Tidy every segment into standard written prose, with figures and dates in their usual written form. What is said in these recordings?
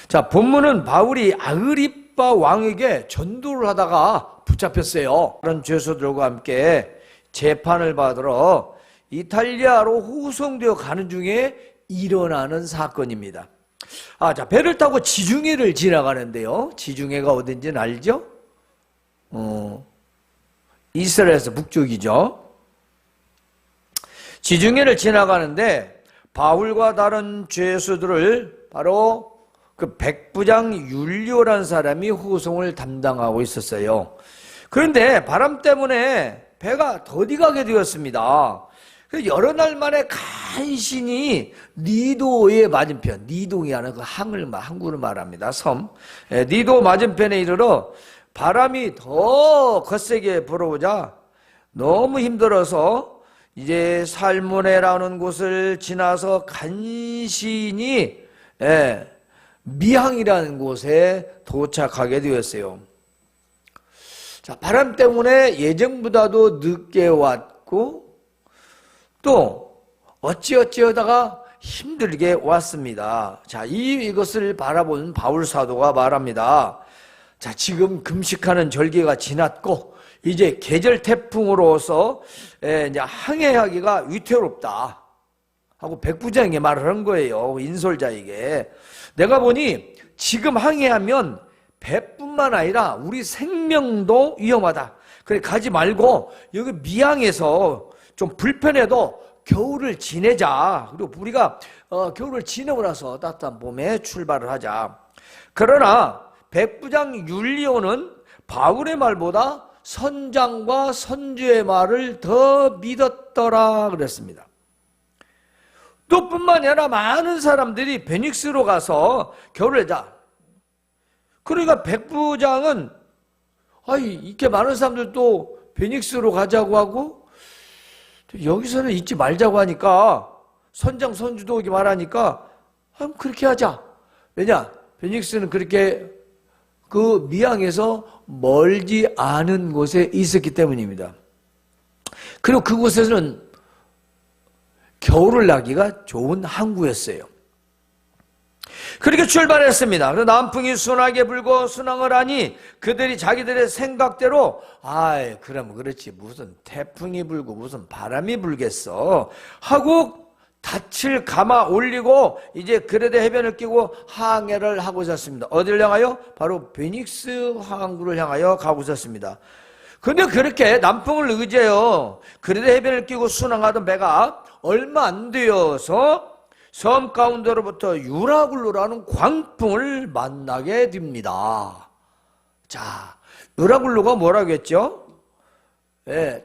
자, 본문은 바울이 아그리빠 왕에게 전도를 하다가 붙잡혔어요. 다른 죄수들과 함께 재판을 받으러 이탈리아로 호송되어 가는 중에 일어나는 사건입니다. 자, 배를 타고 지중해를 지나가는데요. 지중해가 어딘지는 알죠? 이스라엘에서 북쪽이죠. 지중해를 지나가는데 바울과 다른 죄수들을 바로 그 백부장 율리오라는 사람이 호송을 담당하고 있었어요. 그런데 바람 때문에 배가 더디 가게 되었습니다. 여러 날 만에 간신히 니도의 맞은편, 니동이라는 그 항구를 말합니다. 섬. 니도 맞은편에 이르러 바람이 더 거세게 불어오자 너무 힘들어서 이제 살모네라는 곳을 지나서 간신히 미항이라는 곳에 도착하게 되었어요. 자, 바람 때문에 예정보다도 늦게 왔고 또 어찌어찌하다가 힘들게 왔습니다. 자, 이것을 바라보는 바울 사도가 말합니다. 자, 지금 금식하는 절기가 지났고 이제 계절 태풍으로서 이제 항해하기가 위태롭다 하고 백부장에게 말을 한 거예요. 인솔자에게. 내가 보니 지금 항해하면 배뿐만 아니라 우리 생명도 위험하다. 그래, 가지 말고 여기 미항에서 좀 불편해도 겨울을 지내자. 그리고 우리가 겨울을 지내고 나서 따뜻한 봄에 출발을 하자. 그러나 백부장 율리오는 바울의 말보다 선장과 선주의 말을 더 믿었더라 그랬습니다. 또 뿐만 아니라 많은 사람들이 베닉스로 가서 겨울을 자. 그러니까 백부장은 이렇게 많은 사람들 또 베닉스로 가자고 하고 여기서는 있지 말자고 하니까 선장 선주도 오기 말하니까 그렇게 하자. 왜냐? 베닉스는 그렇게 그 미항에서 멀지 않은 곳에 있었기 때문입니다. 그리고 그곳에서는 겨울을 나기가 좋은 항구였어요. 그렇게 출발했습니다. 그래서 남풍이 순하게 불고 순항을 하니 그들이 자기들의 생각대로 그럼 그렇지 무슨 태풍이 불고 무슨 바람이 불겠어 하고 닻을 감아 올리고 이제 그레데 해변을 끼고 항해를 하고 있었습니다. 어디를 향하여? 바로 베닉스 항구를 향하여 가고 있었습니다. 그런데 그렇게 남풍을 의지해요. 그레데 해변을 끼고 순항하던 배가 얼마 안 되어서 섬 가운데로부터 유라굴로라는 광풍을 만나게 됩니다. 자, 유라굴로가 뭐라고 했죠?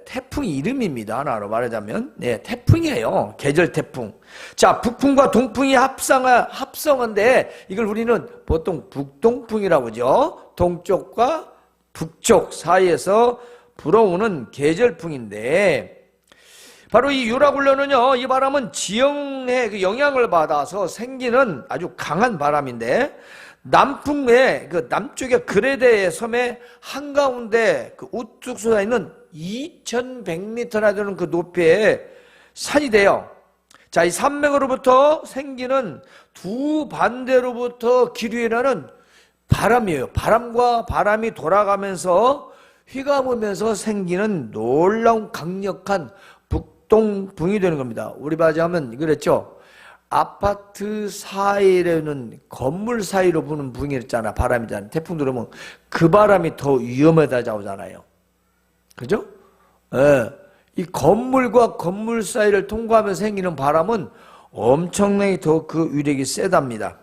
태풍 이름입니다. 하나로 말하자면 태풍이에요. 계절 태풍. 자, 북풍과 동풍이 합성한데 이걸 우리는 보통 북동풍이라고 하죠. 동쪽과 북쪽 사이에서 불어오는 계절풍인데 바로 이 유라굴로는요, 이 바람은 지형의 그 영향을 받아서 생기는 아주 강한 바람인데 남풍의 그 남쪽의 그레데 섬의 한가운데 그 우뚝 솟아 있는 2100m나 되는 그 높이의 산이 돼요. 자, 이 산맥으로부터 생기는 두 반대로부터 기류에 바람이에요. 바람과 바람이 돌아가면서 휘감으면서 생기는 놀라운 강력한 북동풍이 되는 겁니다. 우리 바지하면 그랬죠. 아파트 사이에는 건물 사이로 부는 풍이었잖아. 바람이잖아. 태풍 들어오면 그 바람이 더 위험하다고 하잖아요. 그죠? 이 건물과 건물 사이를 통과하면서 생기는 바람은 엄청나게 더 그 위력이 세답니다.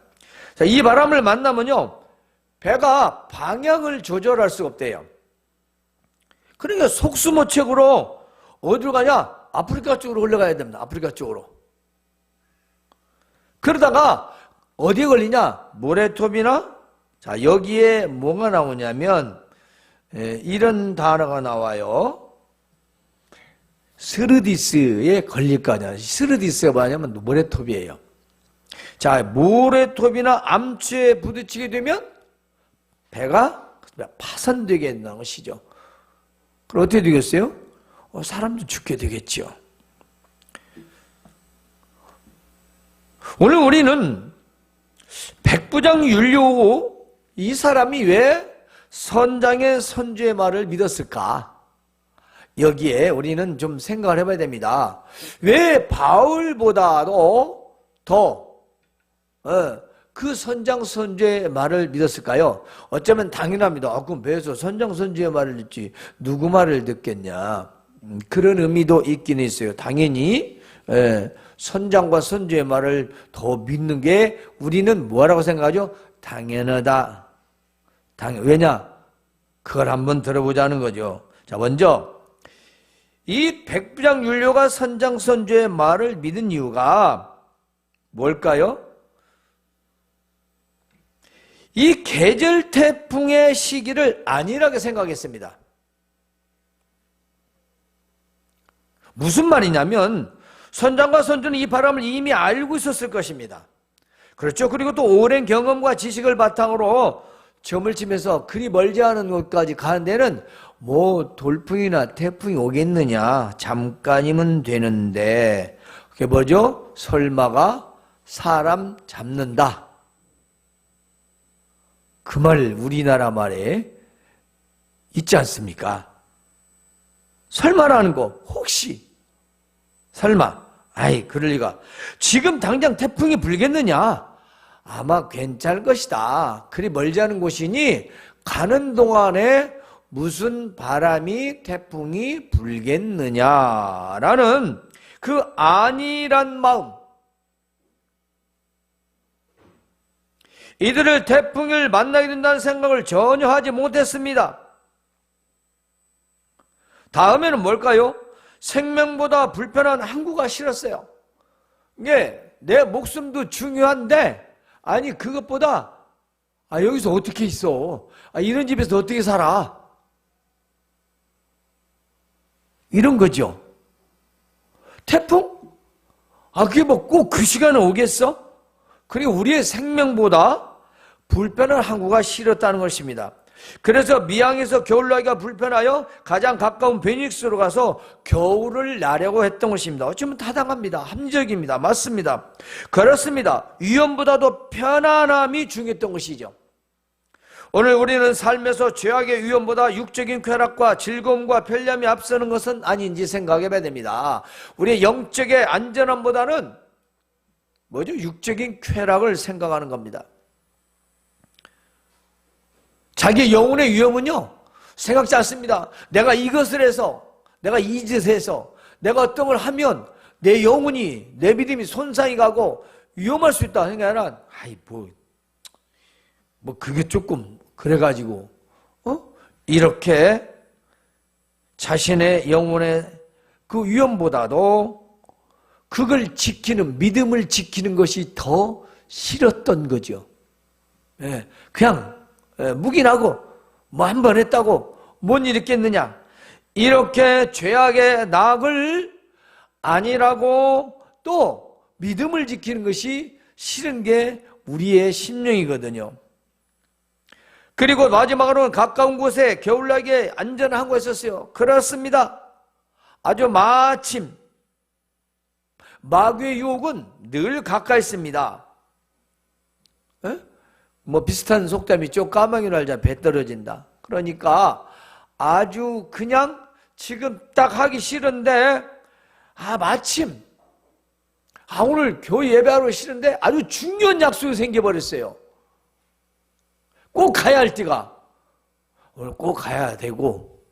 자, 이 바람을 만나면요, 배가 방향을 조절할 수가 없대요. 그러니까 속수무책으로 어디로 가냐? 아프리카 쪽으로 올라가야 됩니다. 아프리카 쪽으로. 그러다가 어디에 걸리냐? 모래톱이나, 자, 여기에 뭐가 나오냐면 이런 단어가 나와요. 스르디스에 걸릴 거 아니야. 스르디스가 뭐냐면 모래톱이에요. 자, 모래톱이나 암초에 부딪히게 되면 배가 파손되게 된다는 것이죠. 그럼 어떻게 되겠어요? 사람도 죽게 되겠죠. 오늘 우리는 백부장윤료 이 사람이 왜 선장의 선주의 말을 믿었을까? 여기에 우리는 좀 생각을 해봐야 됩니다. 왜 바울보다도 더 그 선장 선주의 말을 믿었을까요? 어쩌면 당연합니다. 그럼 왜서 선장 선주의 말을 듣지 누구 말을 듣겠냐? 그런 의미도 있긴 있어요. 당연히 선장과 선주의 말을 더 믿는 게 우리는 뭐라고 생각하죠? 당연하다. 왜냐? 그걸 한번 들어보자는 거죠. 자, 먼저 이 백부장윤료가 선장 선주의 말을 믿은 이유가 뭘까요? 이 계절 태풍의 시기를 안일하게 생각했습니다. 무슨 말이냐면 선장과 선주는 이 바람을 이미 알고 있었을 것입니다. 그렇죠. 그리고 또 오랜 경험과 지식을 바탕으로 점을 치면서 그리 멀지 않은 곳까지 가는 데는 뭐 돌풍이나 태풍이 오겠느냐, 잠깐이면 되는데 그게 뭐죠? 설마가 사람 잡는다. 그 말 우리나라 말에 있지 않습니까? 설마라는 거 혹시 설마 그럴 리가. 지금 당장 태풍이 불겠느냐? 아마 괜찮을 것이다. 그리 멀지 않은 곳이니 가는 동안에 무슨 바람이 태풍이 불겠느냐라는 그 안일한 마음. 이들을 태풍을 만나게 된다는 생각을 전혀 하지 못했습니다. 다음에는 뭘까요? 생명보다 불편한 항구가 싫었어요. 이게 내 목숨도 중요한데 그것보다 여기서 어떻게 있어? 이런 집에서 어떻게 살아? 이런 거죠. 태풍? 그게 뭐 꼭 그 시간에 오겠어? 그리고 우리의 생명보다 불편한 항구가 싫었다는 것입니다. 그래서 미항에서 겨울 나기가 불편하여 가장 가까운 베닉스로 가서 겨울을 나려고 했던 것입니다. 어쩌면 타당합니다. 합리적입니다. 맞습니다. 그렇습니다. 위험보다도 편안함이 중요했던 것이죠. 오늘 우리는 삶에서 죄악의 위험보다 육적인 쾌락과 즐거움과 편리함이 앞서는 것은 아닌지 생각해봐야 됩니다. 우리의 영적의 안전함보다는 뭐죠? 육적인 쾌락을 생각하는 겁니다. 자기의 영혼의 위험은요, 생각지 않습니다. 내가 이것을 해서, 내가 이 짓을 해서, 내가 어떤 걸 하면 내 영혼이, 내 믿음이 손상이 가고 위험할 수 있다 생각하면, 그게 조금, 그래가지고, 이렇게 자신의 영혼의 그 위험보다도 그걸 지키는, 믿음을 지키는 것이 더 싫었던 거죠. 그냥, 묵인하고 뭐 한 번 했다고 뭔 일 있겠느냐, 이렇게 죄악의 낙을 안일하고 또 믿음을 지키는 것이 싫은 게 우리의 심령이거든요. 그리고 마지막으로는 가까운 곳에 겨울나기에 안전한 항구가 있었어요. 그렇습니다. 아주 마침 마귀의 유혹은 늘 가까이 있습니다. 뭐 비슷한 속담이 있죠. 까마귀를 알자 배 떨어진다. 그러니까 아주 그냥 지금 딱 하기 싫은데 마침 오늘 교회 예배하러 싫은데 아주 중요한 약속이 생겨버렸어요. 꼭 가야 할 때가 오늘 꼭 가야 되고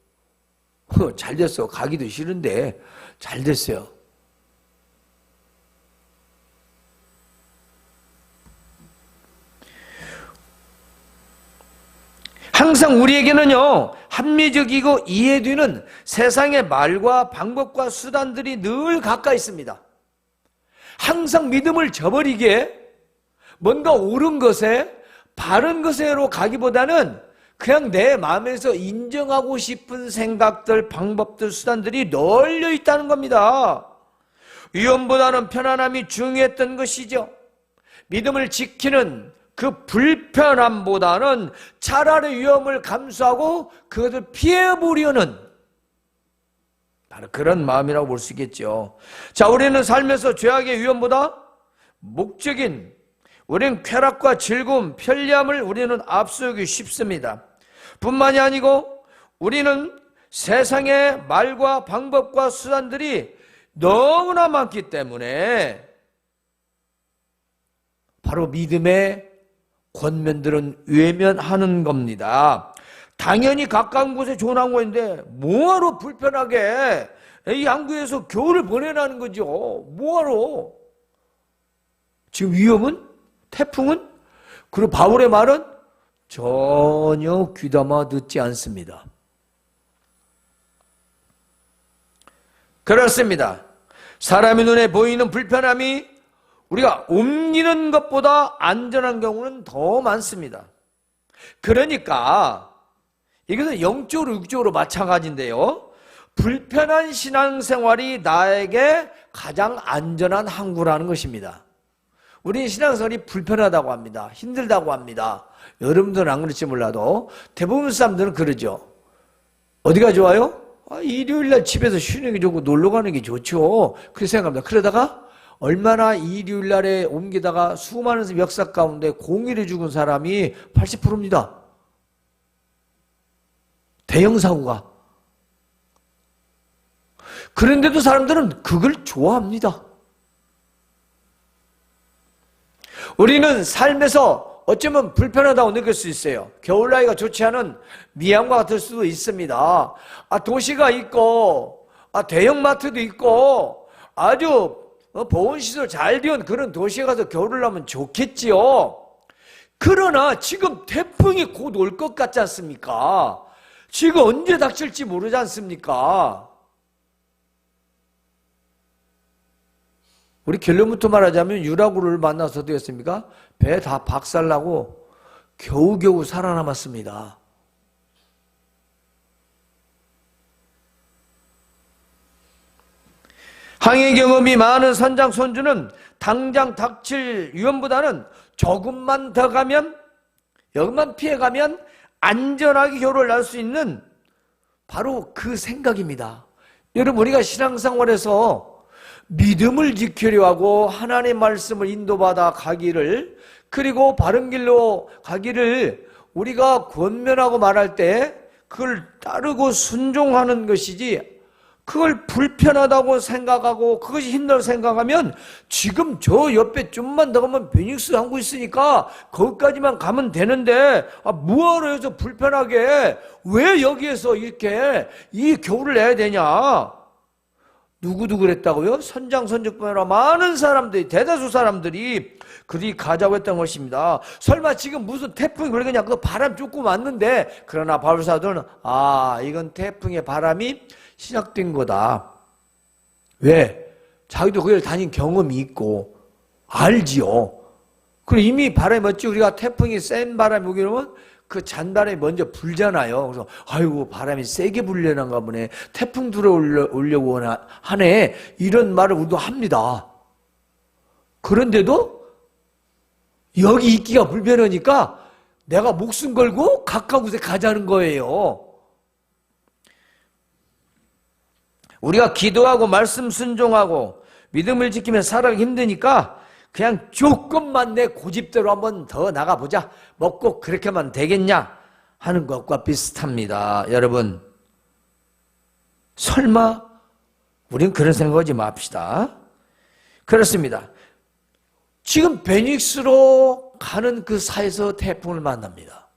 잘 됐어. 가기도 싫은데 잘 됐어요. 항상 우리에게는요, 합리적이고 이해되는 세상의 말과 방법과 수단들이 늘 가까이 있습니다. 항상 믿음을 저버리게 뭔가 옳은 것에, 바른 것에로 가기보다는 그냥 내 마음에서 인정하고 싶은 생각들, 방법들, 수단들이 널려 있다는 겁니다. 위험보다는 편안함이 중요했던 것이죠. 믿음을 지키는 그 불편함보다는 차라리 위험을 감수하고 그것을 피해보려는 바로 그런 마음이라고 볼 수 있겠죠. 자, 우리는 삶에서 죄악의 위험보다 목적인 우리는 쾌락과 즐거움, 편리함을 우리는 앞세우기 쉽습니다. 뿐만이 아니고 우리는 세상의 말과 방법과 수단들이 너무나 많기 때문에 바로 믿음의 권면들은 외면하는 겁니다. 당연히 가까운 곳에 좋은 항구인데 뭐하러 불편하게 이 항구에서 겨울을 보내라는 거죠. 뭐하러. 지금 위험은? 태풍은? 그리고 바울의 말은 전혀 귀담아 듣지 않습니다. 그렇습니다. 사람의 눈에 보이는 불편함이 우리가 옮기는 것보다 안전한 경우는 더 많습니다. 그러니까 이것은 영적으로 육적으로 마찬가지인데요. 불편한 신앙생활이 나에게 가장 안전한 항구라는 것입니다. 우리는 신앙생활이 불편하다고 합니다. 힘들다고 합니다. 여러분들은 안 그럴지 몰라도 대부분 사람들은 그러죠. 어디가 좋아요? 일요일날 집에서 쉬는 게 좋고 놀러 가는 게 좋죠. 그렇게 생각합니다. 그러다가 얼마나 일요일날에 옮기다가 수많은 역사 가운데 공일에 죽은 사람이 80%입니다. 대형 사고가. 그런데도 사람들은 그걸 좋아합니다. 우리는 삶에서 어쩌면 불편하다고 느낄 수 있어요. 겨울나기가 좋지 않은 미얀마 같을 수도 있습니다. 도시가 있고 대형마트도 있고 아주 보온시설 잘 되어 그런 도시에 가서 겨울을 하면 좋겠지요. 그러나 지금 태풍이 곧 올 것 같지 않습니까? 지금 언제 닥칠지 모르지 않습니까? 우리 결론부터 말하자면 유라굴을 만나서 어떻게 했습니까? 배 다 박살나고 겨우겨우 살아남았습니다. 항해 경험이 많은 선장 선주는 당장 닥칠 위험보다는 조금만 더 가면, 여기만 피해가면 안전하게 겨울을 날 수 있는 바로 그 생각입니다. 여러분, 우리가 신앙생활에서 믿음을 지키려 하고 하나님의 말씀을 인도받아 가기를, 그리고 바른 길로 가기를 우리가 권면하고 말할 때 그걸 따르고 순종하는 것이지, 그걸 불편하다고 생각하고 그것이 힘들다고 생각하면 지금 저 옆에 좀만 더 가면 베닉스 항구 있으니까 거기까지만 가면 되는데 뭐하러 해서 불편하게 왜 여기에서 이렇게 이 겨울을 내야 되냐. 누구도 그랬다고요? 선장선주뿐 아니라 많은 사람들이, 대다수 사람들이 그들이 가자고 했던 것입니다. 설마 지금 무슨 태풍이 그러겠냐? 그 바람 조금 왔는데, 그러나 바울 사도는 이건 태풍의 바람이 시작된 거다. 왜? 자기도 거기를 다닌 경험이 있고 알지요. 그리고 이미 바람이 왔지. 우리가 태풍이 센 바람이 오게 되면 그 잔바람이 먼저 불잖아요. 그래서 아이고 바람이 세게 불려나가 보네. 태풍 들어오려고 하네. 이런 말을 우리도 합니다. 그런데도 여기 있기가 불편하니까 내가 목숨 걸고 가까운 곳에 가자는 거예요. 우리가 기도하고 말씀 순종하고 믿음을 지키며 살아가기 힘드니까 그냥 조금만 내 고집대로 한번 더 나가보자. 뭐 꼭 그렇게만 되겠냐 하는 것과 비슷합니다. 여러분, 설마 우린 그런 생각하지 맙시다. 그렇습니다. 지금 베닉스로 가는 그 사이에서 태풍을 만납니다.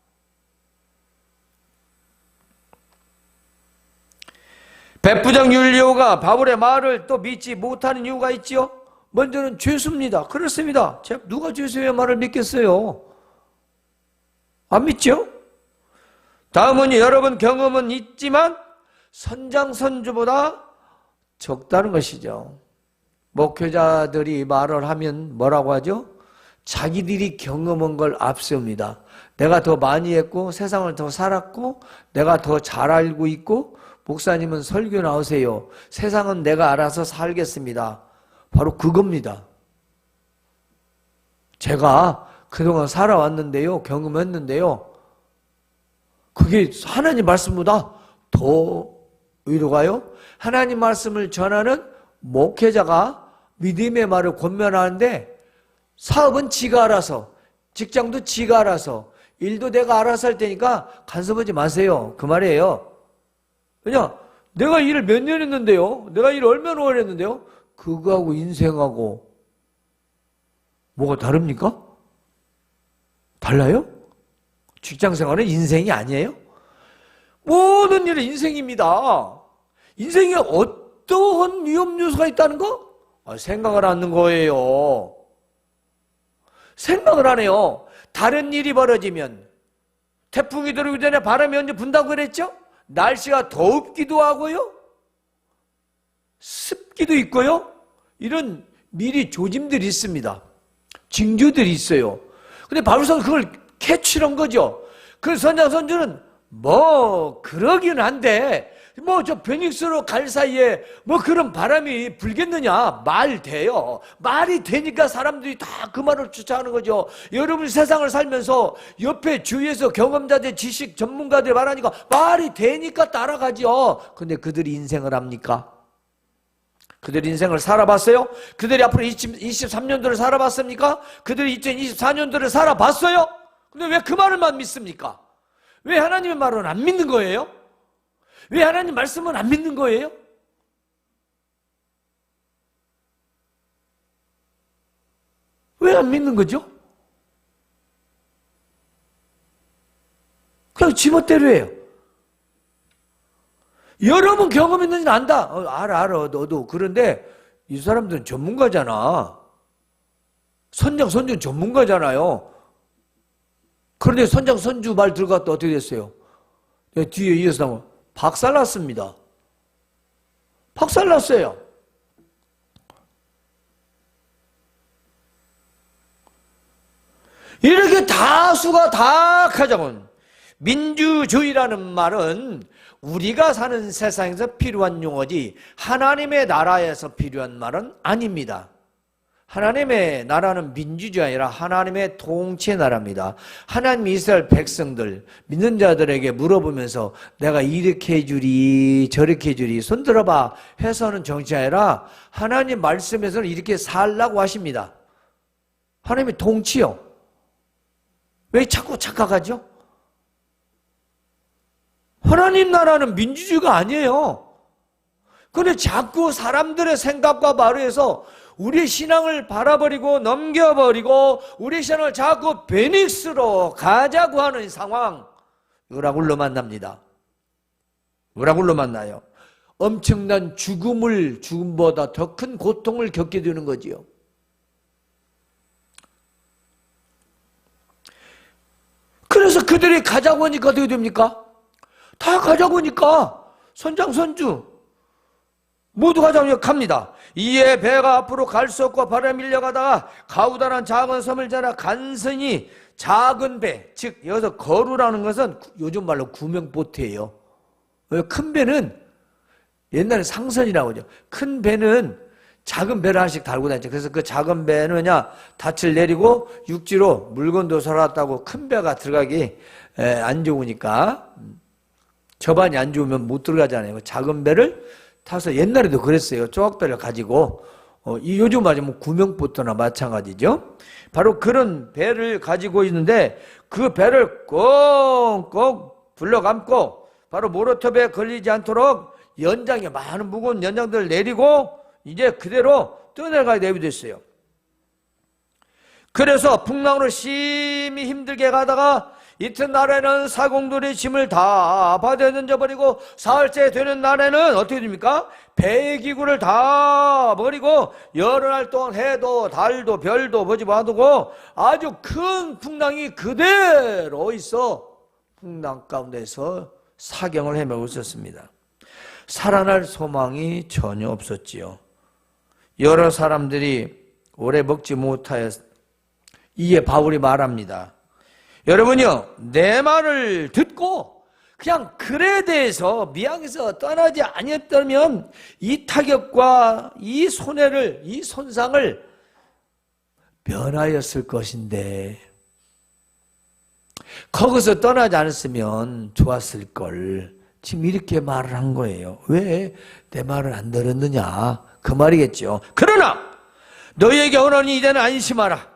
백부장 율리오가 바울의 말을 또 믿지 못하는 이유가 있지요. 먼저는 죄수입니다. 그렇습니다. 누가 죄수의 말을 믿겠어요? 안 믿죠? 다음은 여러분 경험은 있지만 선장선주보다 적다는 것이죠. 목회자들이 말을 하면 뭐라고 하죠? 자기들이 경험한 걸 앞세웁니다. 내가 더 많이 했고 세상을 더 살았고 내가 더 잘 알고 있고 목사님은 설교 나오세요. 세상은 내가 알아서 살겠습니다. 바로 그겁니다. 제가 그동안 살아왔는데요. 경험했는데요. 그게 하나님 말씀보다 더 의도가요. 하나님 말씀을 전하는 목회자가 믿음의 말을 권면하는데 사업은 지가 알아서, 직장도 지가 알아서, 일도 내가 알아서 할 테니까 간섭하지 마세요. 그 말이에요. 그냥 내가 일을 몇 년 했는데요. 내가 일을 얼마나 오래 했는데요. 그거하고 인생하고 뭐가 다릅니까? 달라요? 직장생활은 인생이 아니에요? 모든 일은 인생입니다. 인생에 어떠한 위험 요소가 있다는 거? 생각을 하는 거예요. 생각을 안 해요. 다른 일이 벌어지면 태풍이 들어오기 전에 바람이 언제 분다고 그랬죠? 날씨가 덥기도 하고요. 습기도 있고요. 이런 미리 조짐들이 있습니다. 징조들이 있어요. 근데 바울사는 그걸 캐치한 거죠. 그 선장선주는 뭐 그러긴 한데 뭐 저 베닉스로 갈 사이에 뭐 그런 바람이 불겠느냐? 말 돼요. 말이 되니까 사람들이 다 그 말을 주장하는 거죠. 여러분 세상을 살면서 옆에 주위에서 경험자들, 지식 전문가들 말하니까 말이 되니까 따라가죠. 근데 그들이 인생을 합니까? 그들이 인생을 살아봤어요? 그들이 앞으로 23년도를 살아봤습니까? 그들이 2024년도를 살아봤어요? 근데 왜 그 말을만 믿습니까? 왜 하나님의 말은 안 믿는 거예요? 왜 하나님 말씀은 안 믿는 거예요? 왜 안 믿는 거죠? 그냥 지멋대로 해요. 여러분 경험 있는지 안다. 알아 너도. 그런데 이 사람들은 전문가잖아. 선장 선주 전문가잖아요. 그런데 선장 선주 말 들어갔다 어떻게 됐어요? 뒤에 이어서 나면 박살났습니다. 박살났어요. 이렇게 다수가 다 가져온 민주주의라는 말은 우리가 사는 세상에서 필요한 용어지 하나님의 나라에서 필요한 말은 아닙니다. 하나님의 나라는 민주주의가 아니라 하나님의 통치의 나라입니다. 하나님 이스라엘 백성들, 믿는 자들에게 물어보면서 내가 이렇게 해주리 저렇게 해주리 손 들어봐 해서는 정치 아니라 하나님 말씀에서는 이렇게 살라고 하십니다. 하나님의 통치요. 왜 자꾸 착각하죠? 하나님 나라는 민주주의가 아니에요. 그런데 자꾸 사람들의 생각과 말에 의해서 우리의 신앙을 바라버리고 넘겨버리고 우리의 신앙을 자꾸 베닉스로 가자고 하는 상황, 유라굴로 만납니다. 유라굴로 만나요. 엄청난 죽음보다 더 큰 고통을 겪게 되는 거지요. 그래서 그들이 가자고 하니까 어떻게 됩니까? 다 가자고 하니까 선장 선주 모두 가자고 갑니다. 이에 배가 앞으로 갈 수 없고 바람에 밀려가다가 가우다란 작은 섬을 지나 간선히 작은 배, 즉 여기서 거루라는 것은 요즘 말로 구명보트예요. 큰 배는 옛날에 상선이라고 하죠. 큰 배는 작은 배를 하나씩 달고 다녔죠. 그래서 그 작은 배는 그냥 닻을 내리고 육지로 물건도 설었다고 큰 배가 들어가기 안 좋으니까 저반이 안 좋으면 못 들어가잖아요. 작은 배를 타서 옛날에도 그랬어요. 조각배를 가지고 요즘 말하면 구명보트나 마찬가지죠. 바로 그런 배를 가지고 있는데 그 배를 꽁꽁 둘러감고 바로 모로톱에 걸리지 않도록 연장에 많은 무거운 연장들을 내리고 이제 그대로 떠내려가게 내비됐어요. 그래서 풍랑으로 심히 힘들게 가다가 이튿날에는 사공들이 짐을 다 바다에 던져버리고 사흘째 되는 날에는 어떻게 됩니까? 배의 기구를 다 버리고 여러 날 동안 해도 달도 별도 보지 못하고 아주 큰 풍랑이 그대로 있어 풍랑 가운데서 사경을 헤매고 있었습니다. 살아날 소망이 전혀 없었지요. 여러 사람들이 오래 먹지 못하여 이에 바울이 말합니다. 여러분요, 내 말을 듣고 그냥 글에 대해서 미항에서 떠나지 아니었다면 이 타격과 이 손해를, 이 손상을 면하였을 것인데 거기서 떠나지 않았으면 좋았을 걸. 지금 이렇게 말을 한 거예요. 왜 내 말을 안 들었느냐? 그 말이겠죠. 그러나 너희에게 오노니 이제는 안심하라.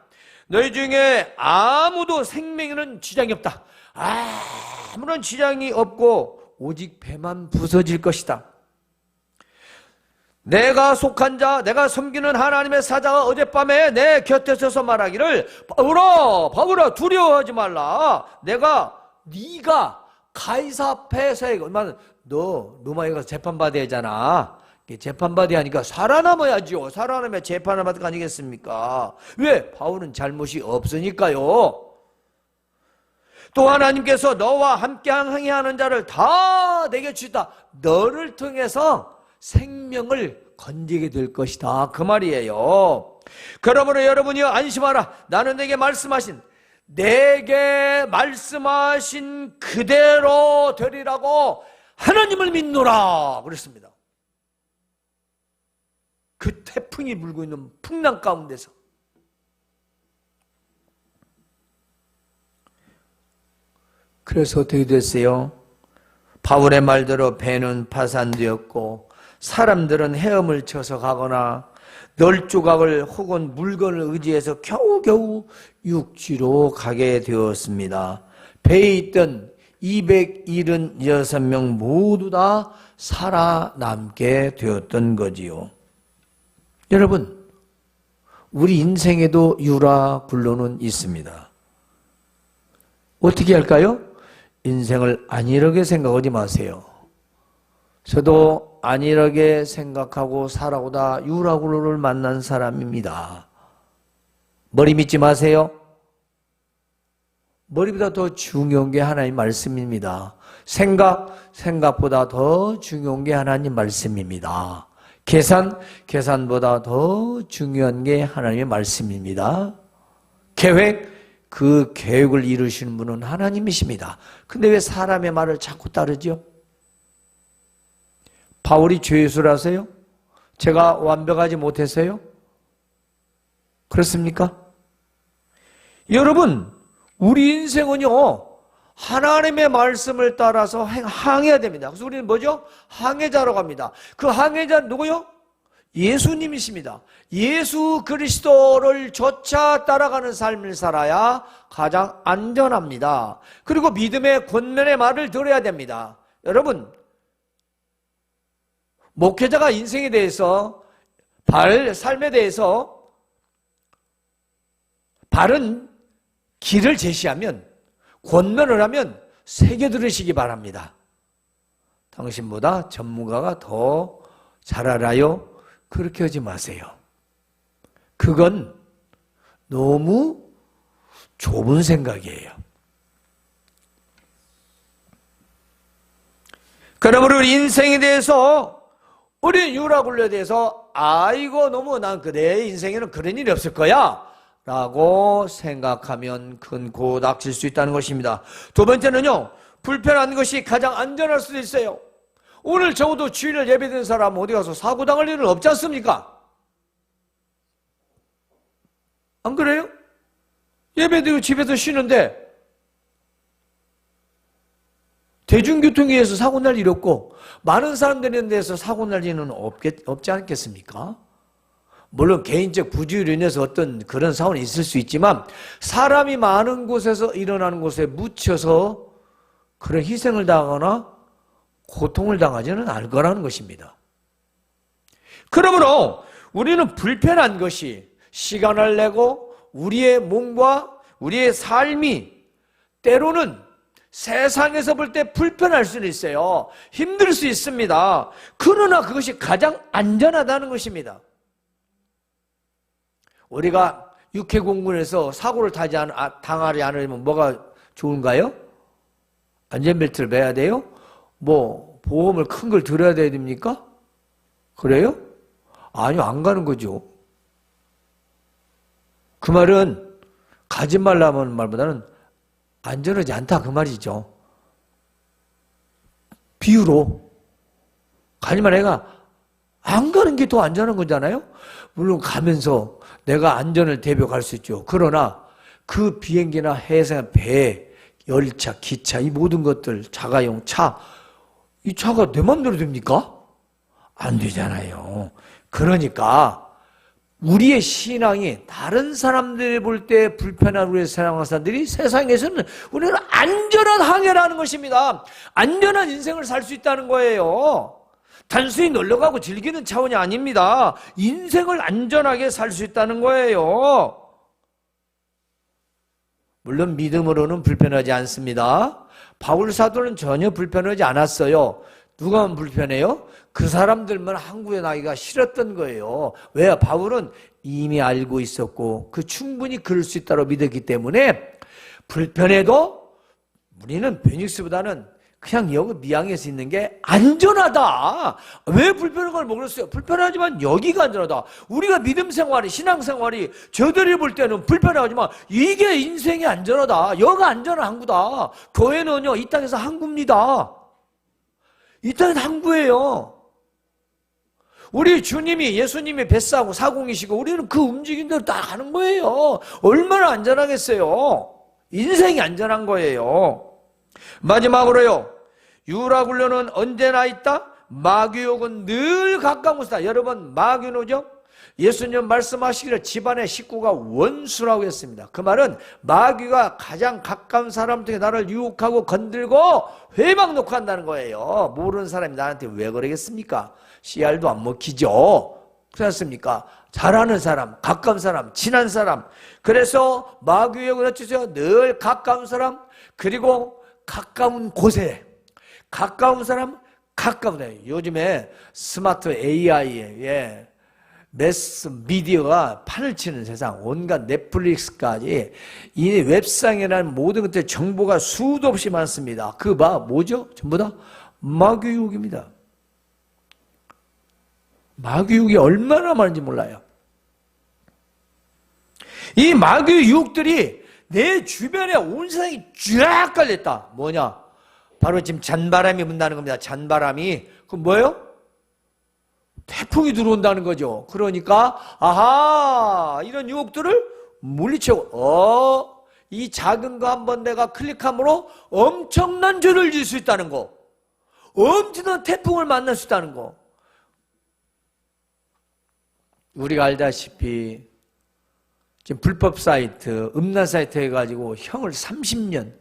너희 중에 아무도 생명에는 지장이 없다. 아무런 지장이 없고 오직 배만 부서질 것이다. 내가 속한 자, 내가 섬기는 하나님의 사자가 어젯밤에 내 곁에 서서 말하기를 바울아 두려워하지 말라. 네가 가이사 앞에서 너 로마에 가서 재판받아야 하잖아. 재판받아야 하니까 살아남아야지요. 살아남아야 재판을 받을 거 아니겠습니까? 왜? 바울은 잘못이 없으니까요. 또 하나님께서 너와 함께 항해하는 자를 다 내게 주시다. 너를 통해서 생명을 건지게 될 것이다. 그 말이에요. 그러므로 여러분이 안심하라. 나는 내게 말씀하신 그대로 되리라고 하나님을 믿노라 그랬습니다. 그 태풍이 불고 있는 풍랑 가운데서 그래서 어떻게 됐어요? 바울의 말대로 배는 파산되었고 사람들은 헤엄을 쳐서 가거나 널조각을 혹은 물건을 의지해서 겨우겨우 육지로 가게 되었습니다. 배에 있던 276명 모두 다 살아남게 되었던 거지요. 여러분, 우리 인생에도 유라굴로는 있습니다. 어떻게 할까요? 인생을 안일하게 생각하지 마세요. 저도 안일하게 생각하고 살아오다 유라굴로를 만난 사람입니다. 머리 믿지 마세요. 머리보다 더 중요한 게 하나님 말씀입니다. 생각보다 더 중요한 게 하나님 말씀입니다. 계산보다 더 중요한 게 하나님의 말씀입니다. 그 계획을 이루시는 분은 하나님이십니다. 근데 왜 사람의 말을 자꾸 따르죠? 바울이 죄수라서요? 제가 완벽하지 못해서요? 그렇습니까? 여러분, 우리 인생은요, 하나님의 말씀을 따라서 항해해야 됩니다. 그래서 우리는 뭐죠? 항해자로 갑니다. 그 항해자는 누구요? 예수님이십니다. 예수 그리스도를 쫓아 따라가는 삶을 살아야 가장 안전합니다. 그리고 믿음의 권면의 말을 들어야 됩니다. 여러분, 목회자가 인생에 대해서 삶에 대해서 바른 길을 제시하면, 권면을 하면 새겨 들으시기 바랍니다. 당신보다 전문가가 더 잘 알아요? 그렇게 하지 마세요. 그건 너무 좁은 생각이에요. 그러므로 우리 인생에 대해서, 우리 유라굴로에 대해서 아이고 너무 난 내 인생에는 그런 일이 없을 거야 라고 생각하면 큰 고 닥칠 수 있다는 것입니다. 두 번째는요, 불편한 것이 가장 안전할 수도 있어요. 오늘 적어도 주일을 예배드린 사람 어디 가서 사고 당할 일은 없지 않습니까? 안 그래요? 예배드리고 집에서 쉬는데 대중교통에서 사고 날 일 없고 많은 사람들이 있는 데서 사고 날 일은 없지 않겠습니까? 물론 개인적 부주의로 인해서 어떤 그런 사고는 있을 수 있지만 사람이 많은 곳에서 일어나는 곳에 묻혀서 그런 희생을 당하거나 고통을 당하지는 않을 거라는 것입니다. 그러므로 우리는 불편한 것이 시간을 내고 우리의 몸과 우리의 삶이 때로는 세상에서 볼 때 불편할 수는 있어요. 힘들 수 있습니다. 그러나 그것이 가장 안전하다는 것입니다. 우리가 육해공군에서 사고를 당하지 않으려면 뭐가 좋은가요? 안전벨트를 매야 돼요? 뭐 보험을 큰 걸 들어야 됩니까? 그래요? 아니요, 안 가는 거죠. 그 말은 가지 말라는 말보다는 안전하지 않다 그 말이죠. 비유로 가지 말라가 안 가는 게 더 안전한 거잖아요. 물론 가면서 내가 안전을 대비할 수 있죠. 그러나 그 비행기나 해상, 배, 열차, 기차 이 모든 것들, 자가용 차, 이 차가 내 맘대로 됩니까? 안 되잖아요. 그러니까 우리의 신앙이 다른 사람들이 볼 때 불편한 우리의 신앙사들이 세상에서는 우리는 안전한 항해라는 것입니다. 안전한 인생을 살 수 있다는 거예요. 단순히 놀러가고 즐기는 차원이 아닙니다. 인생을 안전하게 살 수 있다는 거예요. 물론 믿음으로는 불편하지 않습니다. 바울 사도는 전혀 불편하지 않았어요. 누가 불편해요? 그 사람들만 항구에 나기가 싫었던 거예요. 왜요? 바울은 이미 알고 있었고 그 충분히 그럴 수 있다고 믿었기 때문에 불편해도 우리는 베닉스보다는 그냥 여기 미양에서 있는 게 안전하다. 왜 불편한 걸 모르겠어요? 불편하지만 여기가 안전하다. 우리가 믿음 생활이, 신앙 생활이 저들이 볼 때는 불편하지만 이게 인생이 안전하다. 여기가 안전한 항구다. 교회는요, 이 땅에서 항구입니다. 이 땅은 항구예요. 우리 주님이, 예수님이 뱃사하고 사공이시고 우리는 그 움직임 대로 딱 가는 거예요. 얼마나 안전하겠어요? 인생이 안전한 거예요. 마지막으로요, 유라굴로는 언제나 있다? 마귀욕은 늘 가까운 곳이다. 여러분, 마귀는 뭐죠? 예수님 말씀하시기를 집안의 식구가 원수라고 했습니다. 그 말은 마귀가 가장 가까운 사람 중에 나를 유혹하고 건들고 회막 놓고 한다는 거예요. 모르는 사람이 나한테 왜 그러겠습니까? 씨알도 안 먹히죠. 그렇습니까? 잘 아는 사람, 가까운 사람, 친한 사람. 그래서 마귀욕은 어쩌죠? 늘 가까운 사람, 그리고 가까운 곳에, 가까운 사람, 가까운 데. 요즘에 스마트 AI에 매스 미디어가 판을 치는 세상, 온갖 넷플릭스까지 이 웹상이라는 모든 것들 정보가 수도 없이 많습니다. 그 뭐죠? 전부 다 마귀욕입니다. 마귀욕이 얼마나 많은지 몰라요. 이 마귀 유혹들이 내 주변에 온 세상이 쫙 깔렸다. 뭐냐? 바로 지금 잔바람이 분다는 겁니다. 잔바람이. 그럼 뭐예요? 태풍이 들어온다는 거죠. 그러니까 아하, 이런 유혹들을 물리치고 이 작은 거 한번 내가 클릭함으로 엄청난 죄를 질 수 있다는 거, 엄청난 태풍을 만날 수 있다는 거. 우리가 알다시피 지금 불법 사이트, 음란 사이트 해가지고 형을 30년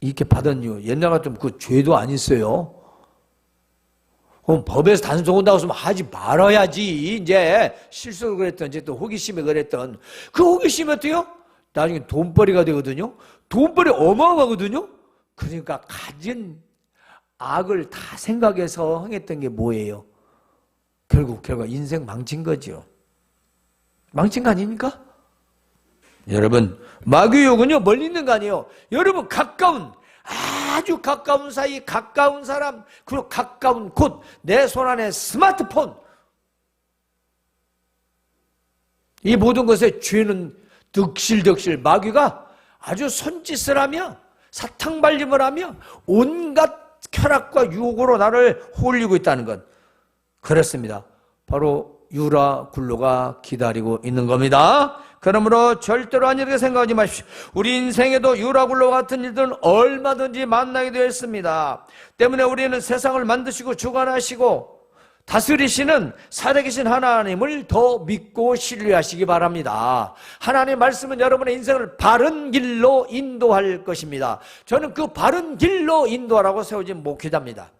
이렇게 받은 이유, 옛날 같으면 그 죄도 안 있어요. 그럼 법에서 단속 온다고 했으면 하지 말아야지. 이제 실수를 그랬던, 이제 또 호기심에 그랬던 그 호기심이 어때요? 나중에 돈벌이가 되거든요. 돈벌이 어마어마하거든요. 그러니까 가진 악을 다 생각해서 행했던 게 뭐예요? 결과 인생 망친 거죠. 망친 거 아닙니까? 여러분, 마귀욕은요 멀리 있는 거 아니에요. 여러분, 아주 가까운 사이, 가까운 사람, 그리고 가까운 곳, 내 손 안에 스마트폰, 이 모든 것에 죄는 득실득실 마귀가 아주 손짓을 하며 사탕발림을 하며 온갖 쾌락과 유혹으로 나를 홀리고 있다는 것. 그렇습니다. 바로 유라굴로가 기다리고 있는 겁니다. 그러므로 절대로 안 이렇게 생각하지 마십시오. 우리 인생에도 유라굴로 같은 일들은 얼마든지 만나게 되어 있습니다. 때문에 우리는 세상을 만드시고 주관하시고 다스리시는 살아계신 하나님을 더 믿고 신뢰하시기 바랍니다. 하나님의 말씀은 여러분의 인생을 바른 길로 인도할 것입니다. 저는 그 바른 길로 인도하라고 세워진 목회자입니다.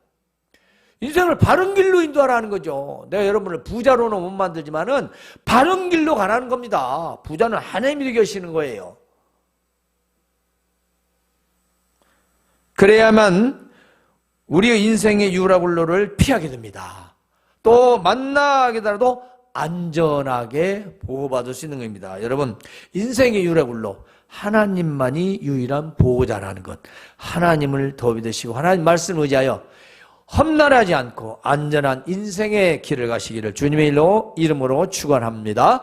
인생을 바른 길로 인도하라는 거죠. 내가 여러분을 부자로는 못 만들지만은 바른 길로 가라는 겁니다. 부자는 하나님이 계시는 거예요. 그래야만 우리의 인생의 유라굴로를 피하게 됩니다. 또 만나게 되더라도 안전하게 보호받을 수 있는 겁니다. 여러분, 인생의 유라굴로 하나님만이 유일한 보호자라는 것, 하나님을 더 믿으시고 하나님 말씀을 의지하여 험난하지 않고 안전한 인생의 길을 가시기를 주님의 이름으로 축원합니다.